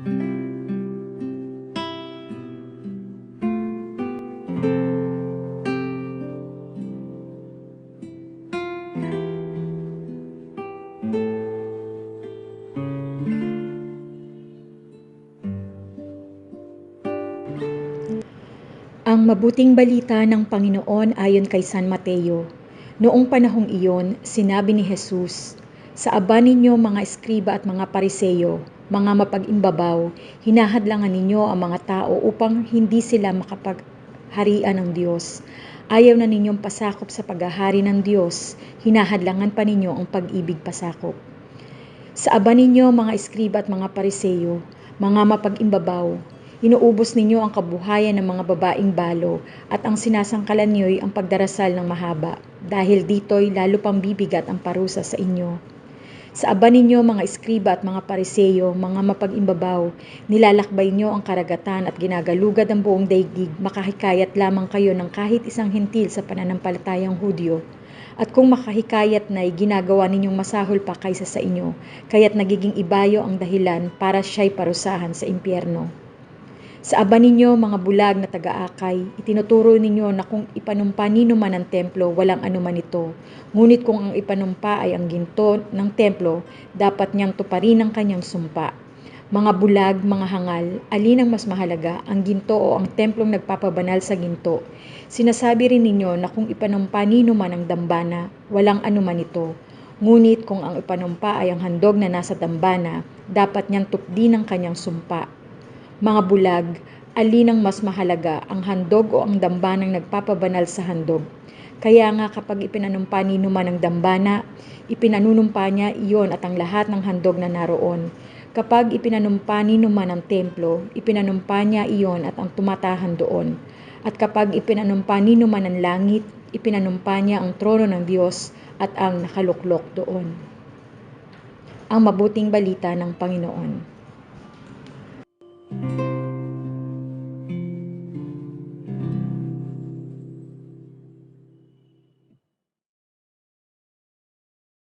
Ang mabuting balita ng Panginoon ayon kay San Mateo. Noong panahong iyon, sinabi ni Jesus, "Sa aba ninyo mga eskriba at mga pariseyo, mga mapag-imbabaw, hinahadlangan ninyo ang mga tao upang hindi sila makapagharian ng Diyos. Ayaw na ninyong pasakop sa paghahari ng Diyos, hinahadlangan pa ninyo ang pag-ibig pasakop. Sa aba ninyo mga eskriba at mga pariseyo, mga mapag-imbabaw, inuubos ninyo ang kabuhayan ng mga babaeng balo at ang sinasangkalan niyo'y ang pagdarasal ng mahaba, dahil dito'y lalo pang bibigat ang parusa sa inyo. Sa aba ninyo mga eskriba at mga pariseyo, mga mapag-imbabaw, nilalakbay niyo ang karagatan at ginagalugad ang buong daigdig, makahikayat lamang kayo ng kahit isang hintil sa pananampalatayang Hudyo. At kung makahikayat na'y ginagawa ninyong masahol pa kaysa sa inyo, kaya't nagiging ibayo ang dahilan para siya'y parusahan sa impyerno. Sa aba ninyo mga bulag na taga-akay, itinuturo ninyo na kung ipanumpa nino man ang templo, walang anuman ito. Ngunit kung ang ipanumpa ay ang ginto ng templo, dapat niyang tuparin ang kanyang sumpa. Mga bulag, mga hangal, alin ang mas mahalaga, ang ginto o ang templong nagpapabanal sa ginto? Sinasabi rin ninyo na kung ipanumpa nino man ang dambana, walang anuman ito. Ngunit kung ang ipanumpa ay ang handog na nasa dambana, dapat niyang tupdin ang kanyang sumpa. Mga bulag, alin ang mas mahalaga, ang handog o ang dambanang nagpapabanal sa handog? Kaya nga kapag ipinanumpa nino man ang dambana, ipinanunumpa niya iyon at ang lahat ng handog na naroon. Kapag ipinanumpa nino man ang templo, ipinanumpa niya iyon at ang tumatahan doon. At kapag ipinanumpa nino man ang langit, ipinanumpa niya ang trono ng Diyos at ang nakaluklok doon. Ang mabuting balita ng Panginoon.